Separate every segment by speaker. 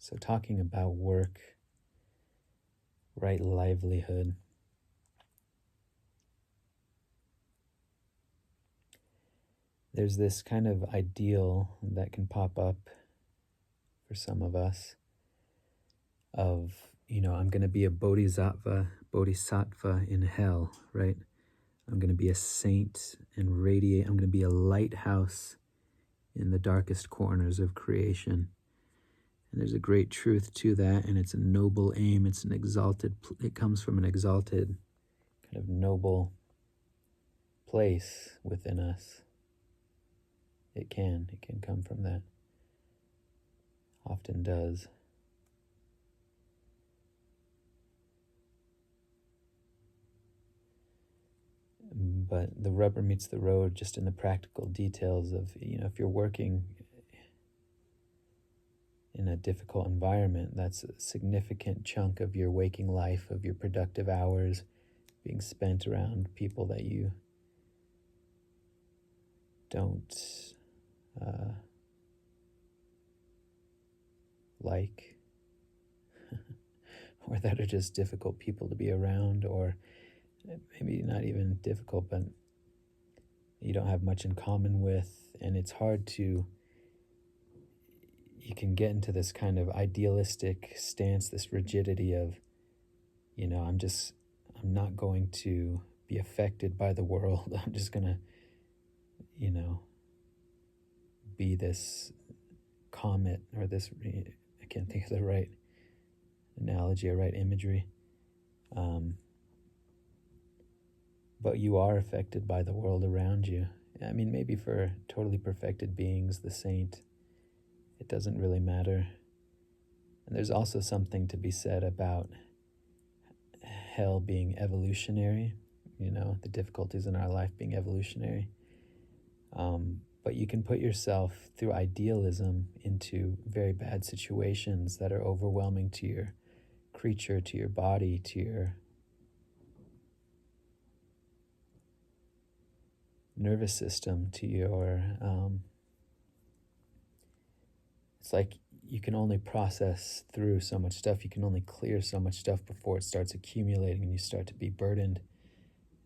Speaker 1: So talking about work, right livelihood, there's this kind of ideal that can pop up for some of us of, I'm going to be a bodhisattva in hell, right? I'm going to be a saint and radiate. I'm going to be a lighthouse in the darkest corners of creation. And there's a great truth to that, and it's a noble aim. It's it comes from an exalted, kind of noble place within us. It can come from that. Often does. But the rubber meets the road just in the practical details of, if you're working in a difficult environment, that's a significant chunk of your waking life, of your productive hours being spent around people that you don't like, or that are just difficult people to be around, or maybe not even difficult, but you don't have much in common with, and it's hard to, you can get into this kind of idealistic stance, this rigidity of, I'm not going to be affected by the world. I'm just going to, be this comet, or this, I can't think of the right analogy or right imagery. But you are affected by the world around you. I mean, maybe for totally perfected beings, the saint, it doesn't really matter. And there's also something to be said about hell being evolutionary, the difficulties in our life being evolutionary. But you can put yourself through idealism into very bad situations that are overwhelming to your creature, to your body, to your nervous system, to your it's like you can only process through so much stuff, you can only clear so much stuff before it starts accumulating and you start to be burdened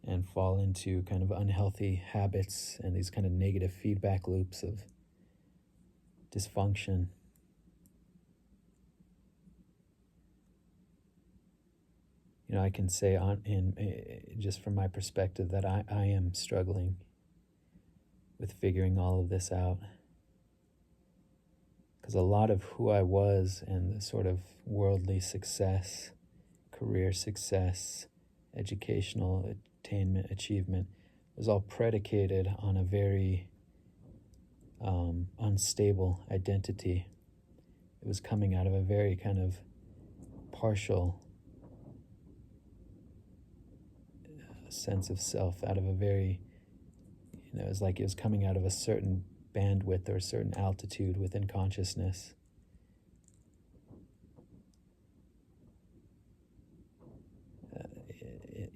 Speaker 1: and fall into kind of unhealthy habits and these kind of negative feedback loops of dysfunction. I can say just from my perspective that I am struggling with figuring all of this out. Because a lot of who I was and the sort of worldly success, career success, educational attainment, achievement, was all predicated on a very unstable identity. It was coming out of a very kind of partial sense of self, out of a very, it was like it was coming out of a certain bandwidth or a certain altitude within consciousness.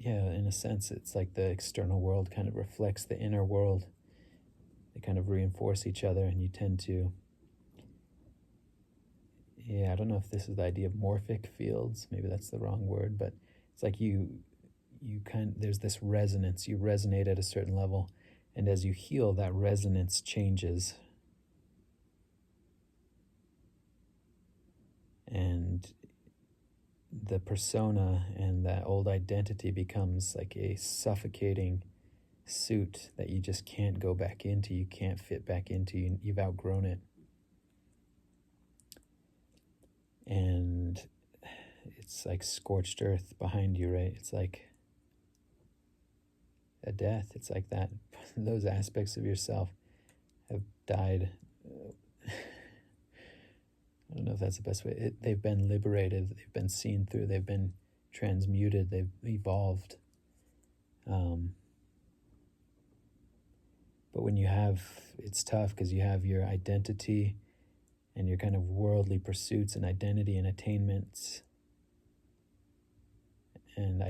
Speaker 1: In a sense, it's like the external world kind of reflects the inner world. They kind of reinforce each other, and you tend to, I don't know if this is the idea of morphic fields, maybe that's the wrong word, but it's like there's this resonance, you resonate at a certain level, and as you heal, that resonance changes. And the persona and that old identity becomes like a suffocating suit that you just can't go back into, you can't fit back into, you've outgrown it. And it's like scorched earth behind you, right? It's like a death. It's like that. Those aspects of yourself have died. I don't know if that's the best way. They've been liberated. They've been seen through. They've been transmuted. They've evolved. But when it's tough because you have your identity and your kind of worldly pursuits and identity and attainments and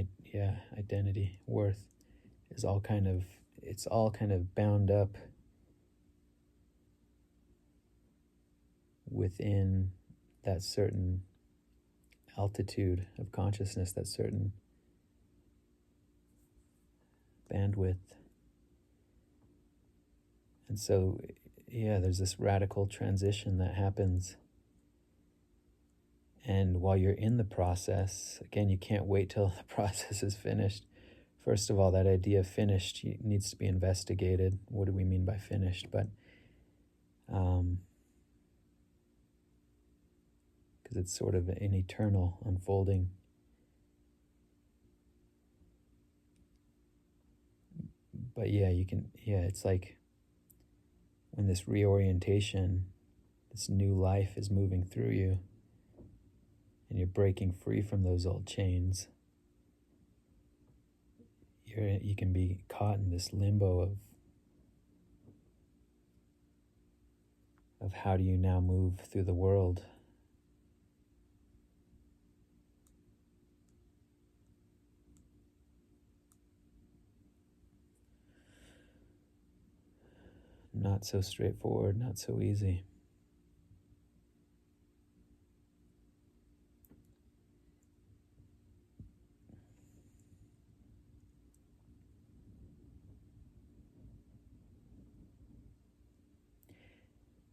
Speaker 1: identity, worth is all kind of bound up within that certain altitude of consciousness, that certain bandwidth. And so, yeah, there's this radical transition that happens. And while you're in the process, again, you can't wait till the process is finished. First of all, that idea of finished needs to be investigated. What do we mean by finished? But because it's sort of an eternal unfolding. But yeah, it's like when this reorientation, this new life is moving through you, and you're breaking free from those old chains, you can be caught in this limbo of how do you now move through the world. Not so straightforward, not so easy.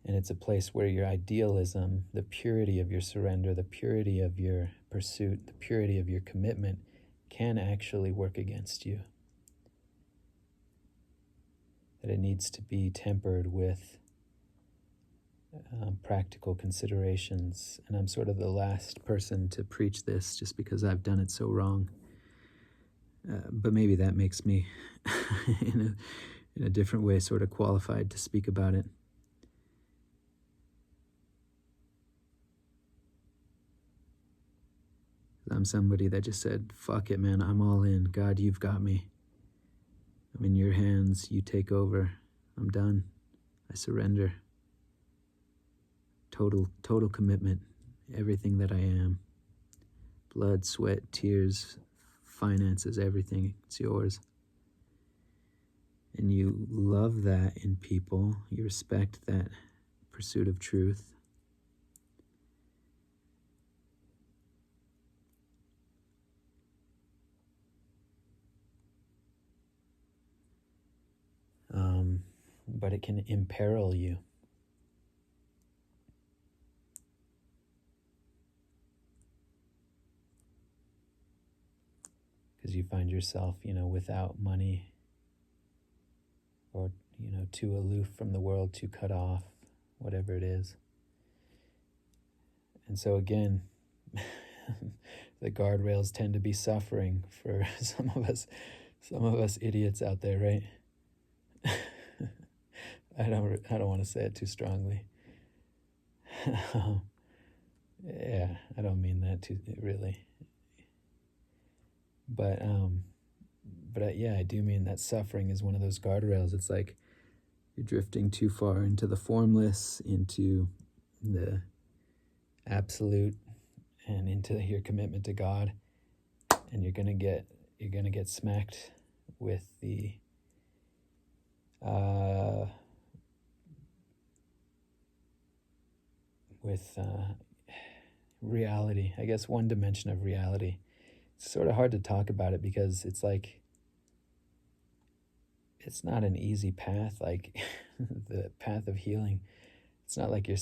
Speaker 1: And it's a place where your idealism, the purity of your surrender, the purity of your pursuit, the purity of your commitment can actually work against you. That it needs to be tempered with practical considerations. And I'm sort of the last person to preach this just because I've done it so wrong. But maybe that makes me, in a different way, sort of qualified to speak about it. I'm somebody that just said, fuck it, man, I'm all in. God, you've got me. I'm in your hands. You take over. I'm done. I surrender. Total commitment. Everything that I am. Blood, sweat, tears, finances, everything. It's yours. And you love that in people. You respect that pursuit of truth. But it can imperil you. Because you find yourself, without money, or, too aloof from the world, too cut off, whatever it is. And so again, the guardrails tend to be suffering for some of us idiots out there, right? I don't want to say it too strongly. Yeah, I don't mean that too really. But yeah, I do mean that suffering is one of those guardrails. It's like you're drifting too far into the formless, into the absolute, and into your commitment to God, and you're gonna get smacked with the reality. I guess one dimension of reality. It's sort of hard to talk about it because it's like it's not an easy path, like the path of healing. It's not like you're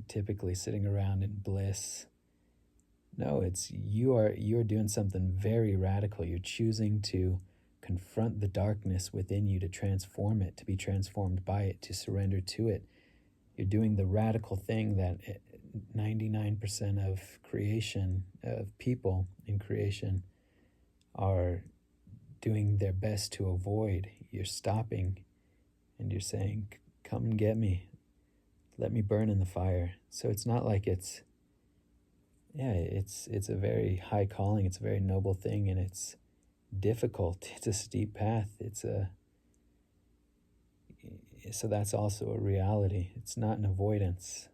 Speaker 1: typically sitting around in bliss. No, it's you're doing something very radical. You're choosing to confront the darkness within you, to transform it, to be transformed by it, to surrender to it. You're doing the radical thing that 99% of creation, of people in creation, are doing their best to avoid. You're stopping and you're saying, come and get me. Let me burn in the fire. So it's not like it's a very high calling. It's a very noble thing, and it's difficult. It's a steep path. So that's also a reality. It's not an avoidance.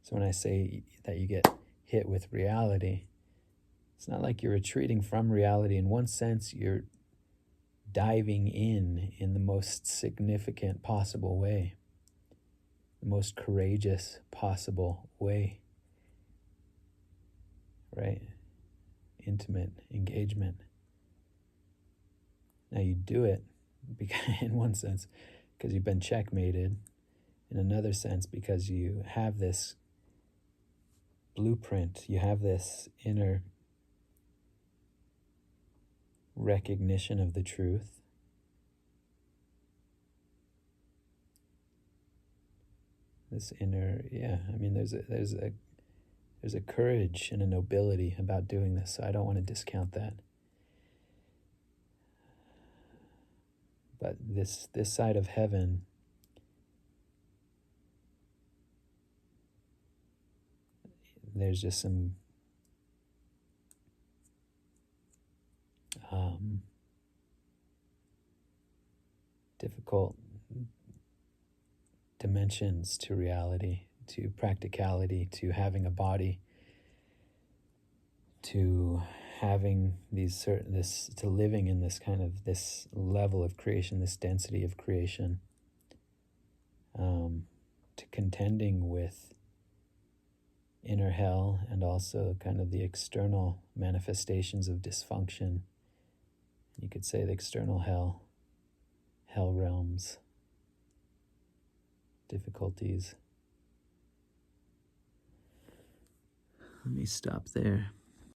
Speaker 1: So when I say that you get hit with reality, it's not like you're retreating from reality. In one sense, you're diving in the most significant possible way. the most courageous possible way, right? Intimate engagement. Now you do it in one sense because you've been checkmated, in another sense because you have this blueprint, you have this inner recognition of the truth. This inner, there's a courage and a nobility about doing this, so I don't want to discount that. But this side of heaven, there's just some difficult dimensions to reality, to practicality, to having a body, to having to living in this kind of this level of creation, this density of creation, to contending with inner hell and also kind of the external manifestations of dysfunction. You could say the external hell realms, difficulties. Let me stop there.